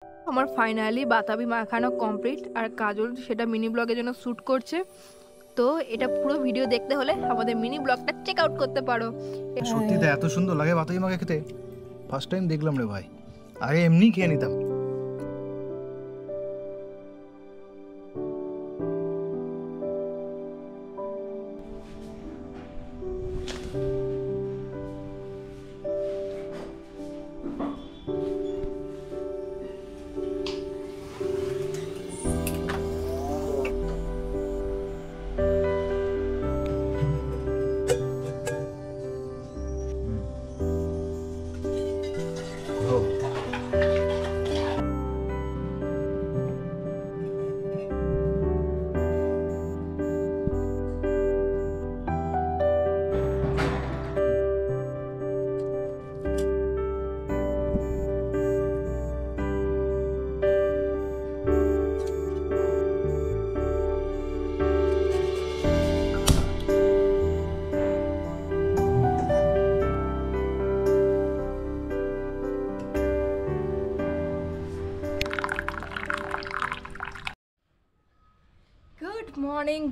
আমার ফাইনালি বাতাবি মাখানো কমপ্লিট, আর কাজল সেটা মিনি ব্লগের জন্য শ্যুট করছে। তো এটা পুরো ভিডিও দেখতে হলে আমাদের মিনি ব্লগটা চেক আউট করতে পারো। সত্যি তো এত সুন্দর লাগে বাতাবি মাখা খেতে, ফার্স্ট টাইম দেখলাম রে ভাই। আগে এমনি খেয়ে নিতাম।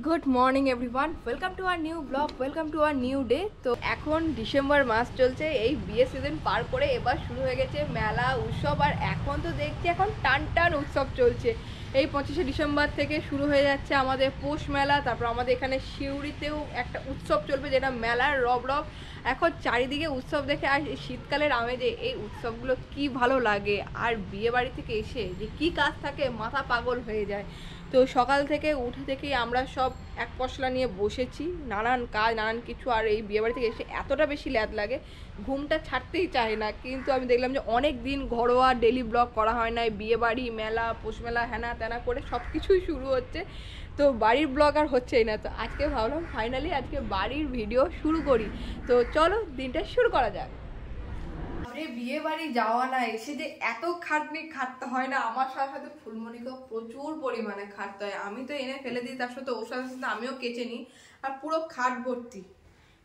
Good morning everyone, welcome to our new blog, welcome to our new day. তো এখন ডিসেম্বর মাস চলছে, এই বিয়ে সিজন পার করে এবার শুরু হয়ে গেছে মেলা উৎসব। আর এখন তো দেখছি এখন টান টান উৎসব চলছে। এই 25শে ডিসেম্বর থেকে শুরু হয়ে যাচ্ছে আমাদের পৌষ মেলা, তারপর আমাদের এখানে সিউড়িতেও একটা উৎসব চলবে যেটা মেলার রব রব। এখন চারিদিকে উৎসব দেখে আর শীতকালের আমেজে এই উৎসবগুলো কি ভালো লাগে। আর বিয়ে বাড়ি থেকে এসে যে কি কাজ থাকে মাথা পাগল হয়ে যায়। তো সকাল থেকে উঠে থেকেই আমরা সব এক পশলা নিয়ে বসেছি, নানান কাজ নানান কিছু। আর এই বিয়েবাড়ি থেকে এসে এতটা বেশি ল্যাদ লাগে, ঘুমটা ছাড়তেই চায় না। কিন্তু আমি দেখলাম যে অনেক দিন ঘরোয়া ডেলি ব্লগ করা হয় না, বিয়েবাড়ি মেলা পৌষ মেলা হ্যানা ত্যানা করে সব কিছুই শুরু হচ্ছে। তো বাড়ির ব্লগ আর হচ্ছেই না। তো আজকে ভাবলাম ফাইনালি আজকে বাড়ির ভিডিও শুরু করি। তো চলো দিনটা শুরু করা যাক। বিয়ে বাড়ি যাওয়া না এসে যে এত খাটনি খাটতে হয় না, আমার সাথে সাথে ফুলমণিকেও প্রচুর পরিমাণে খাটতে হয়। আমি তো এনে ফেলে দিই, তার সাথে ওর সাথে সাথে আমিও কেচে নিই। আর পুরো খাট ভর্তি,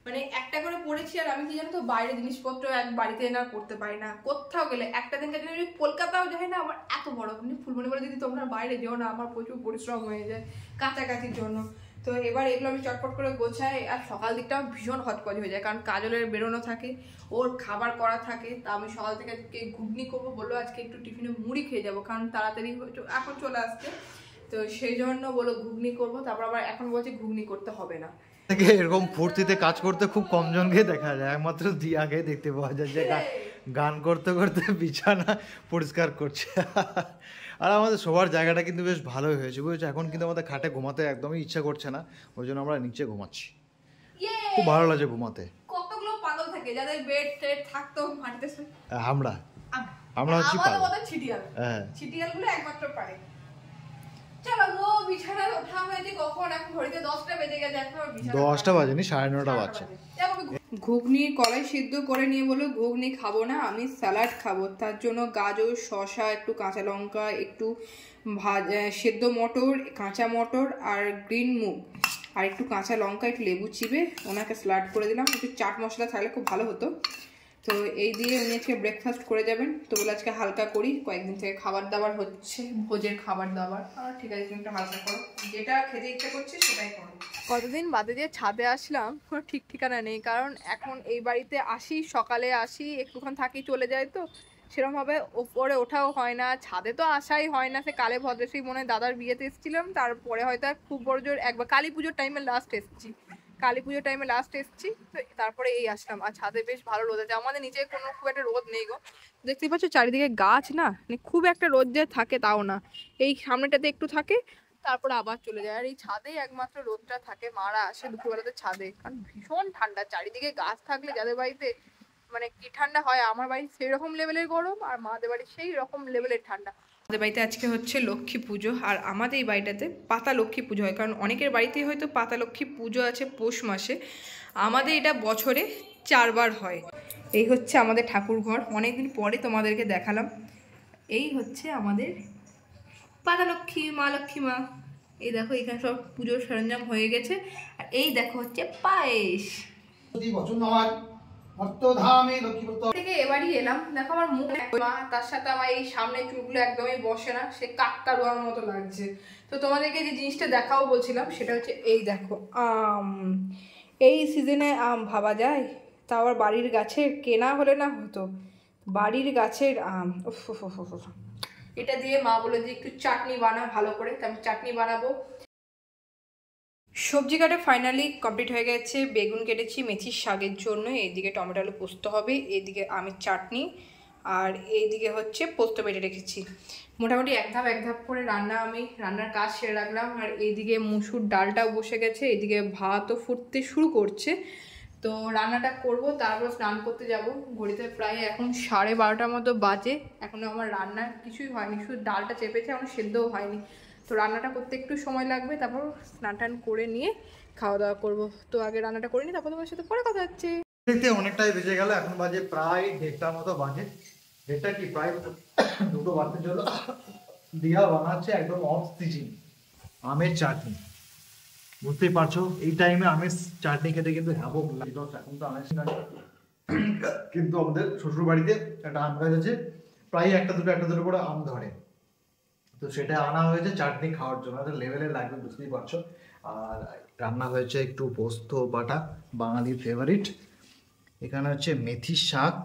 মানে একটা করে পড়েছি। আর আমি কি জানো তো, বাইরে জিনিসপত্র এক বাড়িতে এনে আর করতে পারি না। কোথাও গেলে একটা দিন কাছে কলকাতাও যাই না, আমার এত বড় ফুলমণি বলে দিদি তোমরা বাইরে যেও না, আমার প্রচুর পরিশ্রম হয়ে যায় কাছাকাছির জন্য। তো এবার এগুলো আমি চটপট করে গোছাই। আর সকাল দিকটা ভীষণ হটপজ হয়ে যায়, কারণ কাজলের বেরোনো থাকে, ওর খাবার করা থাকে। তা আমি সকাল থেকে আজকে ঘুগনি করবো বললো, আজকে একটু টিফিনে মুড়ি খেয়ে যাবো, কারণ তাড়াতাড়ি এখন চলে আসছে। তো সেই জন্য বলো ঘুগনি করবো। তারপর আবার এখন বলছে ঘুগনি করতে হবে না। এরকম ফুর্তিতে কাজ করতে খুব কম জনকে দেখা যায়, একমাত্র দিয়াকে দেখতে পাওয়া যায় যে গান করতে করতে বিছানা পরিষ্কার করছে। আর আমাদের সবার জায়গাটা কিন্তু বেশ ভালোই হয়েছে বুঝেছো। এখন কিন্তু আমাদের খাটে ঘুমাতে একদমই ইচ্ছা করছে না, ওই জন্য আমরা নিচে ঘুমাচ্ছি। খুব ভালো লাগছে ঘুমাতে। কতগুলো পাগল থাকে যাদের বেড টেড থাকতো মাটিতে, আমরা আমরা হচ্ছি ছিটিয়াল। ছিটিয়ালগুলো একমাত্র পারে। চলো গো, বিছানা ওঠা হয়েছে কখন? এখন ঘড়িতে 10টা বেজে গেছে, এখন 10টা বাজেনি, 9:30 বাজছে। ঘুগনি কলাই সিদ্ধ করে নিয়ে বলো ঘুগনি খাবো না, আমি স্যালাড খাবো। তার জন্য গাজর, শসা, একটু কাঁচা লঙ্কা, একটু সেদ্ধ মটর, কাঁচা মটর আর গ্রিন মুগ, আর একটু কাঁচা লঙ্কা, একটু লেবু চিপে ওনাকে স্যালাড করে দিলাম। একটু চাট মশলা থাকলে খুব ভালো হতো। তো এই দিয়ে উনি আজকে ব্রেকফাস্ট করে যাবেন। তো বলে আজকে হালকা করি, কয়েকদিন থেকে খাবার দাবার হচ্ছে, ভোজের খাবার দাবার। ঠিক আছে তুমি একটু হালকা করো, যেটা খেতে ইচ্ছা করছে সেটাই করো। কতদিন বাদে দিয়ে ছাদে আসলাম কোনো ঠিক ঠিকানা নেই, কারণ এখন এই বাড়িতে আসি, সকালে আসি, একটুক্ষণ থাকি চলে যায়। তো সেরকমভাবে ওপরে ওঠাও হয় না, ছাদে তো আসাই হয় না। সে কালে ভদ্রেশেই মনে হয় দাদার বিয়েতে এসেছিলাম, তারপরে হয়তো খুব বড় জোর একবার কালী পুজোর টাইমে লাস্ট এসেছি, তো তারপরে এই আসলাম। আর ছাদে বেশ ভালো রোদ আছে, আমাদের নিচে কোনো খুব একটা রোদ নেই গো। দেখতেই পাচ্ছ চারিদিকে গাছ না, মানে খুব একটা রোদ যে থাকে তাও না। এই সামনেটাতে একটু থাকে, তারপরে আবার চলে যায়। আর এই ছাদেই একমাত্র রোদটা থাকে, মারা আসে দুপুরবেলাতে ছাদে, কারণ ভীষণ ঠান্ডা। চারিদিকে গাছ থাকলে যাদের বাড়িতে মানে কি ঠান্ডা হয়, আমার বাড়ি সেই রকম লেভেলের গরম, আর মাদের বাড়ি সেই রকম লেভেলের ঠান্ডা। আমাদের বাড়িতে আজকে হচ্ছে লক্ষ্মী পুজো, আর আমাদের এই বাড়িটাতে পাতা লক্ষ্মী পুজো হয়। কারণ অনেকের বাড়িতেই হয়তো পাতা লক্ষ্মী পুজো আছে পৌষ মাসে, আমাদের এটা বছরে 4 বার হয়। এই হচ্ছে আমাদের ঠাকুর ঘর, অনেকদিন পরে তোমাদেরকে দেখালাম। এই হচ্ছে আমাদের পাতা লক্ষ্মী মা, লক্ষ্মী মা। এই দেখো এখানে সব পুজোর সরঞ্জাম হয়ে গেছে। আর এই দেখো হচ্ছে পায়েস। অর্থধামে লক্ষ্মীপুর থেকে এবারই এলাম। দেখো আমার মুখ মা, তার সাথে আমার এই সামনে চুলগুলো একদমই বসে না, সে কাকতাড়ুয়ার মতো লাগছে। তো তোমাদেরকে যে জিনিসটা দেখাও বলছিলাম সেটা হচ্ছে এই দেখো আম। এই সিজনে আম ভাবা যায়? তা আবার বাড়ির গাছের, কেনা হলে না হতো, বাড়ির গাছের আম। উফ উফ উফ উফ উফ। এটা দিয়ে মা বলে যে একটু চাটনি বানা ভালো করে, তো আমি চাটনি বানাবো। সবজি কাটা ফাইনালি কমপ্লিট হয়ে গেছে। বেগুন কেটেছি মেথির শাকের জন্য, এইদিকে টমেটো আলু পোস্ত হবে, এইদিকে আমের চাটনি, আর এইদিকে হচ্ছে পোস্ত বেটে রেখেছি। মোটামুটি এক ধাপ করে রান্নার কাজ সেরে রাখলাম। আর এইদিকে মুসুর ডালটাও বসে গেছে, এইদিকে ভাতও ফুটতে শুরু করছে। তো রান্নাটা করব, তারপর স্নান করতে যাব। ঘড়িতে প্রায় এখন 12:30 মতো বাজে, এখনও আমার রান্নার কিছুই হয়নি, শুধু ডালটা চেপেছে, এখন সেদ্ধও হয়নি। তো রান্নাটা করতে একটু সময় লাগবে, তারপর স্নান টান করে নিয়ে খাওয়া দাওয়া করবো। তো আগে রান্নাটা করে নিই, তারপর তোমার সাথে পরে কথা হচ্ছে। দেখতে অনেকটাই বেজে গেল, এখন বাজে প্রায় 1:30 মতো বাজে। এটা কি প্রায় 2টো বাজতে চলো। দিয়া বানাচ্ছে একদম অফ সিজন আমের চাটনি। বুঝতেই পারছো এই টাইমে আমের চাটনি খেতে কিন্তু হ্যাবক লাগে। এখন তো আমের সিজন, কিন্তু আমাদের শ্বশুর বাড়িতে একটা আম গাছ আছে, প্রায় একটা দুটো করে আম ধরে। তো সেটা আনা হয়েছে চাটনি খাওয়ার জন্য, একটা লেভেলে লাগবে, বুঝতেই পারছো। আর রান্না হয়েছে একটু পোস্ত বাটা, বাঙালির ফেভারিট। এখানে হচ্ছে মেথি শাক,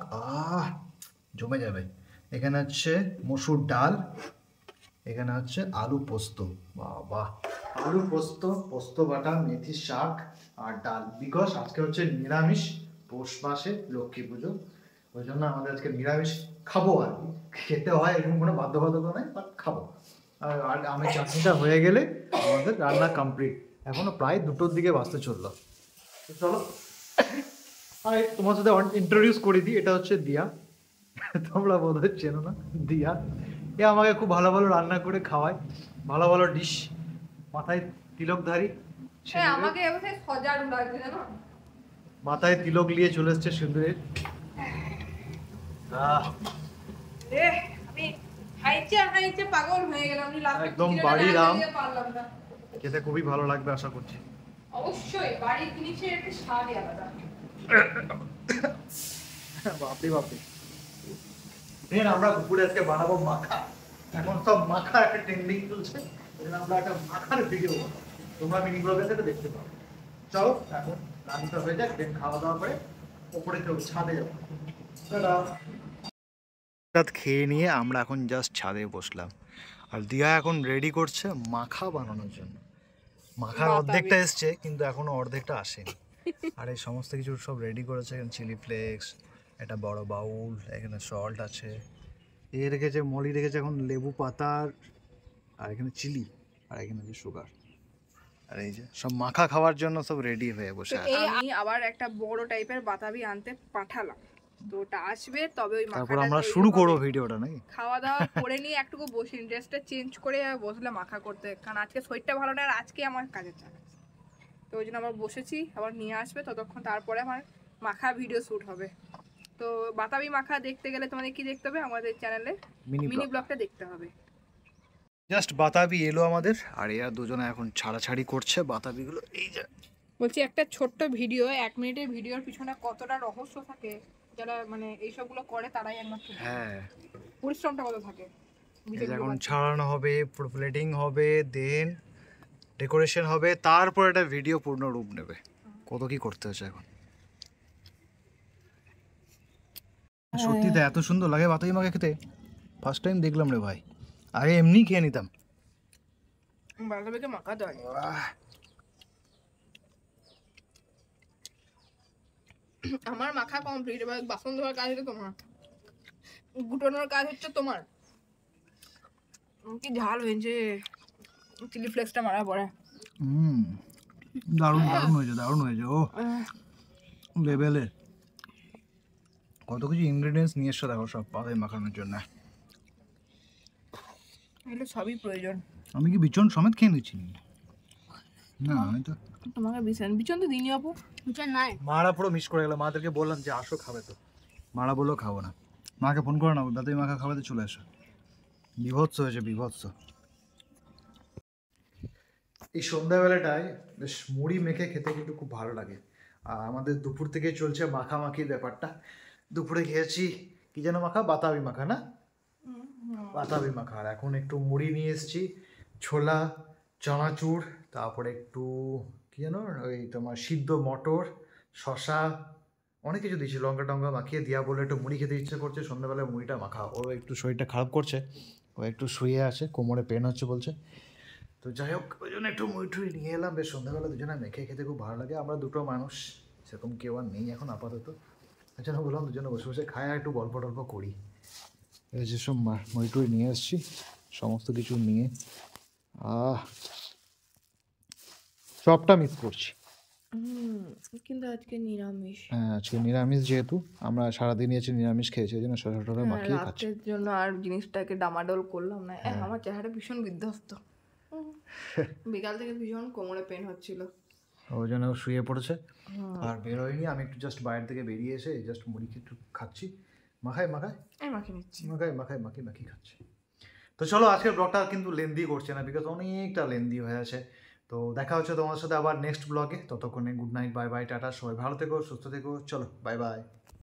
জমে যাবে। এখানে হচ্ছে মসুর ডাল, এখানে হচ্ছে আলু পোস্ত। বাহ, আলু পোস্ত, পোস্ত বাটা, মেথি শাক আর ডাল। বিকজ আজকে হচ্ছে নিরামিষ, পৌষ মাসে লক্ষ্মী পুজো, ওই জন্য আমাদের আজকে নিরামিষ খাবো। আর কি খেতে হয়, এরকম কোনো বাধ্যবাধকতা নয়, বাট খাবো। আর আমের চাটনিটা হয়ে গেলে আমাদের রান্না কমপ্লিট। এখনো প্রায় 2টোর দিকে বাজতে চললো। তো চলো, আর তোমার সাথে ইন্ট্রোডিউস করে দিই, এটা হচ্ছে দিয়া। তোমরা বোধহয় চেনো না দিয়া। এ আমাকে খুব ভালো ভালো রান্না করে খাওয়ায়, ভালো ভালো ডিশ। মাথায় তিলকধারী, হ্যাঁ, আমাকে এবারে সজারু লাগছে জানো, মাথায় তিলক নিয়ে চলে এসছে সিঁদুরের। আমি হাইচে পাগল হয়ে গেলাম। একদম বাড়ির আম, খেতে খুবই ভালো লাগবে আশা করছি। অবশ্যই বাড়ির জিনিসের একটা স্বাদই আলাদা। বাপরে বাপরে। আমরা দুপুরে আজকে বানাবো মাখা। এখন সব মাখা একটা ট্রেন্ডিং চলছে, আমরা একটা মাখার ভিডিও বানাবো, তোমরা মিনি ব্লগে থেকে দেখতে পাবো। চলো এখন রান্নাটা হয়ে যাক, দেন খাওয়া দাওয়া করে ওপরে কেউ ছাদে যাবো। খেয়ে নিয়ে আমরা এখন জাস্ট ছাদে বসলাম, আর দিয়া এখন রেডি করছে মাখা বানানোর জন্য। মাখার অর্ধেকটা এসছে, কিন্তু এখনো অর্ধেকটা আসেনি। আর এই সমস্ত কিছু সব রেডি করেছে। এখানে চিলি ফ্লেক্স, একটা বড় বাউল, এখানে সল্ট আছে, এ রেখেছে মলি রেখেছে এখন লেবু পাতার, আর এখানে চিলি, আর এখানে যে সুগার। আর এই যে সব মাখা খাওয়ার জন্য সব রেডি হয়ে বসে আছে। আমি আবার একটা বড় টাইপের বাতাবি আনতে পাঠালাম, তো ওটা আসবে তবে ওই তারপর মাখাটা আমরা শুরু করব ভিডিওটা নাকি। খাওয়া দাওয়া করে নিয়ে একটুকু বসে ড্রেসটা চেঞ্জ করে বসলে মাখা করতে, কারণ আজকে শরীরটা ভালো না, আর আজকে আমার কাজের চাপ, তো ওই জন্য আবার বসেছি। আবার নিয়ে আসবে ততক্ষণ, তারপরে আমার মাখা ভিডিও শ্যুট হবে। তো বাতাবি মাখা দেখতে গেলে তোমাদের কি দেখতে হবে, আমাদের চ্যানেলে মিনি ব্লগটা দেখতে হবে। জাস্ট বাতাবি এলো আমাদের, আর এরা দুজনে এখন ছাড়াছাড়ি করছে বাতাবিগুলো। এই যে বলছি, একটা ছোট্ট ভিডিও, 1 মিনিটের ভিডিওর পিছনে কতটা রহস্য থাকে, যারা মানে এইসবগুলো করে তারাই একমাত্র, হ্যাঁ, পরিশ্রমটা কত থাকে। এখন ছাড়ানো হবে, প্লেটিং হবে, দেন ডেকোরেশন হবে, তারপর একটা ভিডিও পূর্ণ রূপ নেবে। কত কি করতে হচ্ছে এখন। সত্যি তো এত সুন্দর লাগে বাতাবি মাখা খেতে, ফার্স্ট টাইম দেখলাম রে ভাই। আগে এমনি খেয়ে নিতাম। বাতাবিকে মাখা দেয়। আমার মাখা কমপ্লিট, এবার বাসন ধোয়ার কাজ হচ্ছে তোমার, গুটানোর কাজ হচ্ছে তোমার। কি ঝাল হয়েছে চিলি ফ্লেক্সটা মারা পড়ে। দারুণ দারুণ হয়েছে, দারুণ হয়েছে। ও লেভেলের কত কিছু ইনগ্রেডিয়েন্টস নিয়ে এসছো দেখো, সব পাতায় মাখানোর জন্য। এগুলো সবই প্রয়োজন। আমি কি বিচন সমেত খেয়ে নিচ্ছি না? আমি তো তোমাকে বিচন তো দিনই আপু, বিচন নাই। মারা পুরো মিস করে গেল। মাদেরকে বললাম যে আসো খাবে, তো মারা বললো খাবো না। মাকে ফোন করে না, বাতাবি মাখা খাওয়াতে চলে আসো। বিভৎস হয়েছে, বিভৎস। এই সন্ধ্যাবেলাটায় বেশ মুড়ি মেখে খেতে কিন্তু খুব ভালো লাগে। আর আমাদের দুপুর থেকে চলছে মাখামাখি ব্যাপারটা। দুপুরে খেয়েছি কি যেন মাখা, বাতাবি মাখা না, বাতাবি মাখা। আর এখন একটু মুড়ি নিয়ে এসেছি, ছোলা, চানাচুর, তারপরে একটু কি যেন ওই তোমার সিদ্ধ মটর, শশা, অনেক কিছু দিয়েছি, লঙ্কা টঙ্কা মাখিয়ে দিয়া বলে একটু মুড়ি খেতে ইচ্ছে করছে, সন্ধ্যাবেলায় মুড়িটা মাখা। ও একটু শরীরটা খারাপ করছে, ও একটু শুয়ে আছে, কোমরে পেন হচ্ছে বলছে। তো যাই হোক, ওই জন্য একটু মুড়ি টুড়ি নিয়ে এলাম। বেশ সন্ধ্যাবেলা দুজনে মেখে খেতে খুব ভালো লাগে। আমরা দুটো মানুষ, সেরকম কেউ আর নেই এখন আপাতত, ওই জন্য বললাম দুজনে বসে বসে খাই আর একটু গল্প টল্প করি। এই যেসব মুড়ি টুড়ি নিয়ে এসেছি, সমস্ত কিছু নিয়ে সবটা মিস করছি। কিন্তু আজকে নিরামিষ। হ্যাঁ, আজকে নিরামিষ, যেহেতু আমরা সারাদিনই আছি নিরামিষ খেয়েছি, এই জন্য শশা টশা মাখিয়ে খাচ্ছি। রাতের জন্য আর জিনিসটাকে ডামাডোল করলাম না। আমার চেহারা ভীষণ বিধ্বস্ত, বিকাল থেকে ভীষণ কোমরে পেন হচ্ছিল, ওই জন্য ও শুয়ে পড়েছে আর বেরোয়নি। আমি একটু জাস্ট বাইরে থেকে বেরিয়ে এসে জাস্ট মুড়ি একটু খাচ্ছি, মাখায় মাখিয়ে নিচ্ছি, মাখি খাচ্ছি। তো চলো, আজকের ব্লগটা কিন্তু লেন্দি করছে না, বিকজ অনেকটা লেন্দি হয়ে আছে। তো দেখা হচ্ছে তোমাদের সাথে আবার নেক্সট ব্লগে। ততক্ষণে good night, bye bye, tata, সবাই ভালো থেকো, সুস্থ থেকো, চলো বাই বাই।